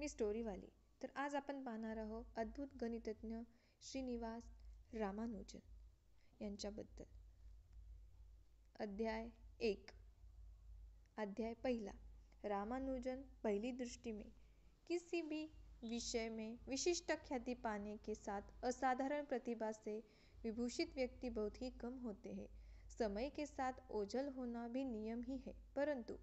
मी स्टोरीवाली. तर आज आपण पाहणार आहोत अद्भुत गणितज्ञ श्रीनिवास रामानुजन यांच्याबद्दल. अध्याय 1. अध्याय पहला. रामानुजन पहली दृष्टि में किसी भी विषय में विशिष्ट ख्याति पाने के साथ असाधारण प्रतिभा से विभूषित व्यक्ति बहुत ही कम होते हैं. समय के साथ ओझल होना भी नियम ही है, परंतु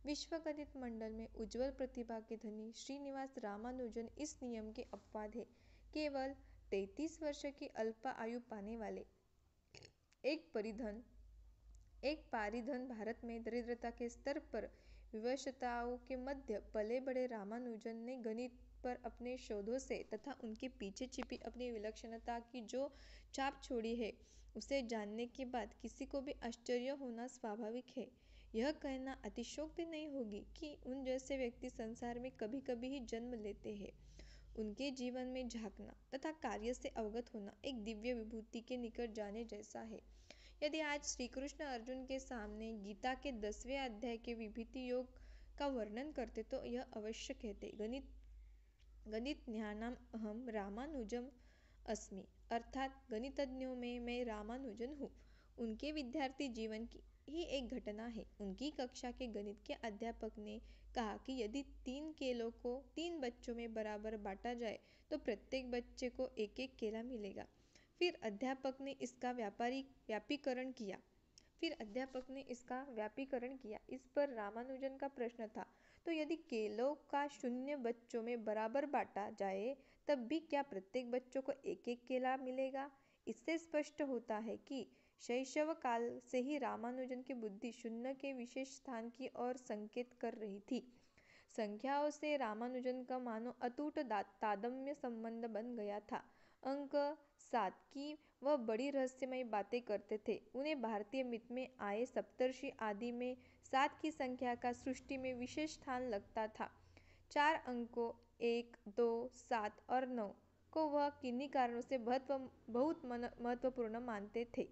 विश्व गणित मंडल में उज्जवल प्रतिभा के धनी श्रीनिवास रामानुजन इस नियम के अपवाद है. केवल 33 वर्ष की अल्प आयु पाने वाले एक पारिधन भारत में दरिद्रता के स्तर पर विवशताओं के मध्य पले बड़े रामानुजन ने गणित पर अपने शोधों से तथा उनके पीछे छिपी अपनी विलक्षणता की जो छाप छोड़ी है, उसे जानने के बाद किसी को भी आश्चर्य होना स्वाभाविक है. यह कहना अतिशयोक्ति नहीं होगी कि उन जैसे व्यक्ति संसार में कभी कभी ही जन्म लेते हैं. उनके जीवन में झांकना तथा कार्य से अवगत होना एक दिव्य विभूति के निकट जाने जैसा है. यदि आज श्री कृष्ण अर्जुन के सामने गीता के 10वें अध्याय के विभूति योग का वर्णन करते तो यह अवश्य कहते, गणित ज्ञानाम अहम रामानुजम अस्मि, अर्थात गणितज्ञों में मैं रामानुजन हूँ. उनके विद्यार्थी जीवन की ही एक घटना है. उनकी कक्षा के गणित के अध्यापक ने कहा कि यदि 3 केलों को 3 बच्चों में बराबर बांटा जाए तो प्रत्येक बच्चे को एक एक केला मिलेगा. फिर अध्यापक ने इसका व्यापीकरण किया. इस पर रामानुजन का प्रश्न था, तो यदि केलों का 0 बच्चों में बराबर बांटा जाए तब भी क्या प्रत्येक बच्चों को एक एक केला मिलेगा? इससे स्पष्ट होता है कि शैशव काल से ही रामानुजन की बुद्धि शून्य के विशेष स्थान की ओर संकेत कर रही थी. संख्याओं से रामानुजन का मानो अटूट तादात्म्य संबंध बन गया था. अंक 7 की वह बड़ी रहस्यमय बातें करते थे. उन्हें भारतीय मित में आए सप्तर्षि आदि में 7 की संख्या का सृष्टि में विशेष स्थान लगता था. 4 अंकों 1, 2, 7 और 9 को वह किन्हीं कारणों से बहुत महत्वपूर्ण मानते थे.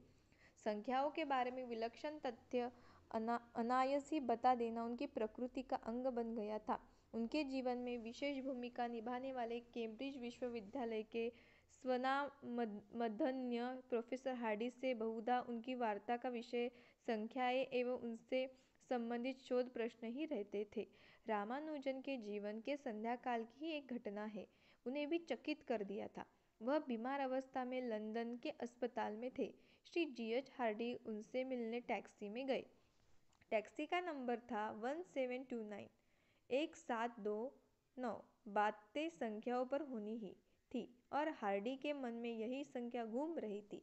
संख्याओं के बारे में विलक्षण तथ्य अनायास ही बता देना उनकी प्रकृति का अंग बन गया था. उनके जीवन में विशेष भूमिका निभाने वाले कैम्ब्रिज विश्वविद्यालय के स्वनामधन्य प्रोफेसर हार्डी से बहुधा उनकी वार्ता का विषय संख्याएं एवं उनसे संबंधित शोध प्रश्न ही रहते थे. रामानुजन के जीवन के संध्या काल की ही एक घटना है, उन्हें भी चकित कर दिया था. वह बीमार अवस्था में लंदन के अस्पताल में थे. श्री G.H. हार्डी उनसे मिलने टैक्सी में गए. टैक्सी का नंबर था 1729 1729. बातें संख्याओं पर होनी ही थी और हार्डी के मन में यही संख्या घूम रही थी.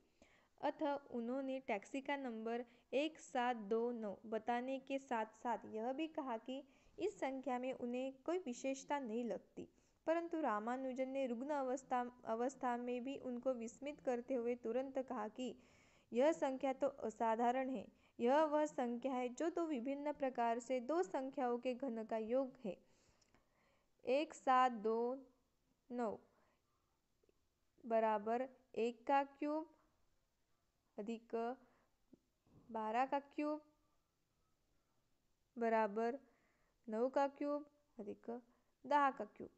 अतः उन्होंने टैक्सी का नंबर 1729 बताने के साथ साथ यह भी कहा कि इस संख्या में उन्हें कोई विशेषता नहीं लगती. परंतु रामानुजन ने रुग्ण अवस्था में भी उनको विस्मित करते हुए तुरंत कहा कि यह संख्या तो असाधारण है. यह वह संख्या है जो 2 विभिन्न प्रकार से 2 संख्याओं के घन का योग है. 1729 बराबर 1 का क्यूब अधिक 12 का क्यूब बराबर 9 का क्यूब अधिक 10 का क्यूब.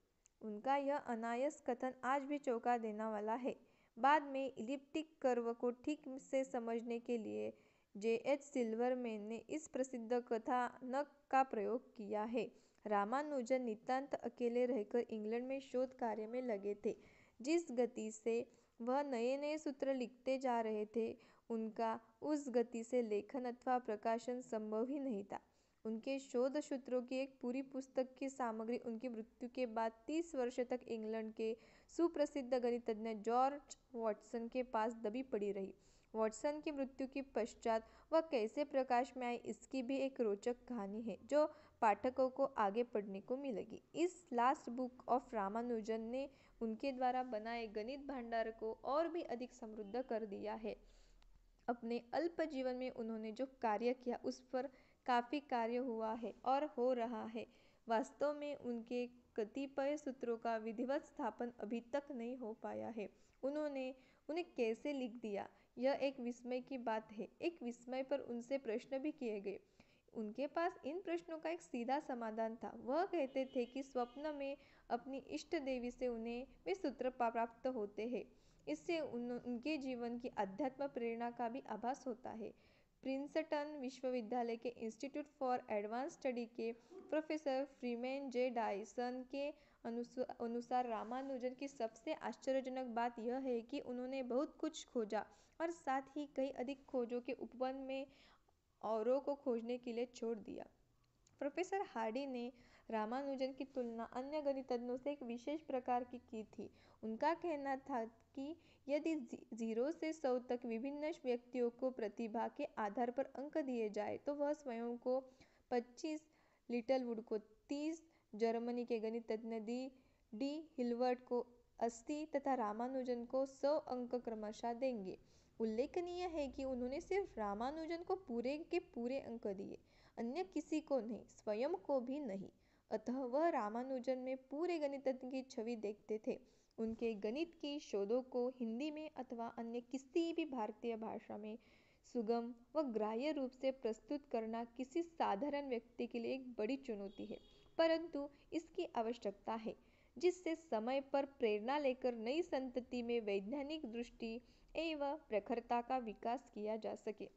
उनका यह अनायास कथन आज भी चौंका देने वाला है. बाद में इलिप्टिक कर्व को ठीक से समझने के लिए J.H. सिल्वरमैन ने इस प्रसिद्ध कथानक का प्रयोग किया है. रामानुजन नितांत अकेले रहकर इंग्लैंड में शोध कार्य में लगे थे. जिस गति से वह नए नए सूत्र लिखते जा रहे थे, उनका उस गति से लेखन अथवा प्रकाशन संभव ही नहीं था. उनके शोध सूत्रों की एक पूरी पुस्तक की सामग्री उनकी मृत्यु के बाद 30 वर्ष तक इंग्लैंड के सुप्रसिद्ध गणितज्ञ जॉर्ज वॉटसन के पास दबी पड़ी रही. वॉटसन की मृत्यु के पश्चात वह कैसे प्रकाश में आई, इसकी भी एक रोचक कहानी है जो पाठकों को आगे पढ़ने को मिलेगी. इस लास्ट बुक ऑफ रामानुजन ने उनके द्वारा बनाए गणित भंडार को और भी अधिक समृद्ध कर दिया है. अपने अल्प जीवन में उन्होंने जो कार्य किया उस पर काफ़ी कार्य हुआ है और हो रहा है. वास्तव में उनके कतिपय सूत्रों का विधिवत स्थापन अभी तक नहीं हो पाया है. उन्होंने उन्हें कैसे लिख दिया, यह एक विस्मय की बात है. एक विस्मय पर उनसे प्रश्न भी किए गए. उनके पास इन प्रश्नों का एक सीधा समाधान था। वह कहते थे कि स्वप्न में अपनी इष्ट देवी से उन्हें वे सूत्र प्राप्त होते हैं। इससे उनके जीवन की अध्यात्म प्रेरणा का भी आभास होता है। प्रिंसटन विश्वविद्यालय के इंस्टीट्यूट फॉर एडवांस स्टडी के प्रोफेसर फ्रीमैन जे डायसन के अनुसार रामानुजन की सबसे आश्चर्यजनक बात यह है कि उन्होंने बहुत कुछ खोजा और साथ ही कई अधिक खोजों के उपवन में औरों को खोजने के लिए छोड़ दिया। प्रोफेसर हार्डी ने रामानुजन की तुलना अन्य गणितज्ञों से एक विशेष प्रकार की थी। उनका कहना था कि यदि 0 से 100 तक विभिन्न व्यक्तियों को प्रतिभा के आधार पर अंक दिए जाए तो वह स्वयं को 25, लिटलवुड को 30, जर्मनी के गणितज्ञ डी हिल्बर्ट को 80 तथा रामानुजन को 100 अंक क्रमशः देंगे। उल्लेखनीय है कि उन्होंने सिर्फ रामानुजन को पूरे के पूरे अंक दिए, अन्य किसी को नहीं, स्वयं को भी नहीं। अतः वह रामानुजन में पूरे गणितज्ञ की छवि देखते थे। उनके गणित की शोधों को हिंदी में अथवा अन्य किसी भी भारतीय भाषा में सुगम व ग्राह्य रूप से प्रस्तुत करना किसी साधारण व्यक्ति के लिए एक बड़ी चुनौती है, परंतु इसकी आवश्यकता है, जिससे समय पर प्रेरणा लेकर नई संतति में वैज्ञानिक दृष्टि एवं प्रखरता का विकास किया जा सके।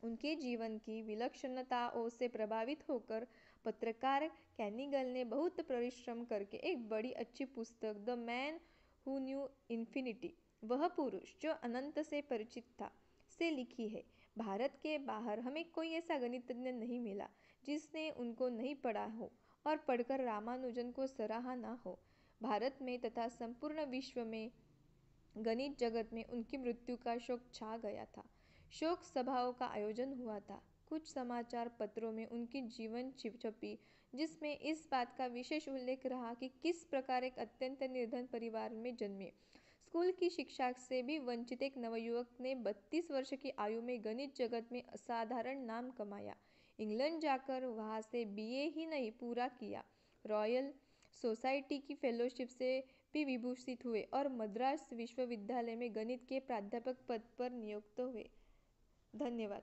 उनके जीवन की विलक्षणताओं से प्रभावित होकर पत्रकार कैनिगल ने बहुत परिश्रम करके एक बड़ी अच्छी पुस्तक the man who knew infinity, वह पुरुष जो अनंत से परिचित था, से लिखी है। भारत के बाहर हमें कोई ऐसा गणितज्ञ नहीं मिला जिसने उनको नहीं पढ़ा हो और पढ़कर रामानुजन को सराहा ना हो। भारत में तथा संपूर्ण विश्व में गणित जगत में उनकी मृत्यु का शोक छा गया था। शोक सभाओं का आयोजन हुआ था। कुछ समाचार पत्रों में उनकी जीवन छपी, जिसमें इस बात का विशेष उल्लेख रहा कि किस प्रकार एक अत्यंत निर्धन परिवार में जन्मे, स्कूल की शिक्षा से भी वंचित एक नवयुवक ने 32 वर्ष की आयु में गणित जगत में असाधारण नाम कमाया। इंग्लैंड जाकर वहाँ से बीए ही नहीं पूरा किया, रॉयल सोसाइटी की फेलोशिप से भी विभूषित हुए और मद्रास विश्वविद्यालय में गणित के प्राध्यापक पद पर नियुक्त हुए। धन्यवाद।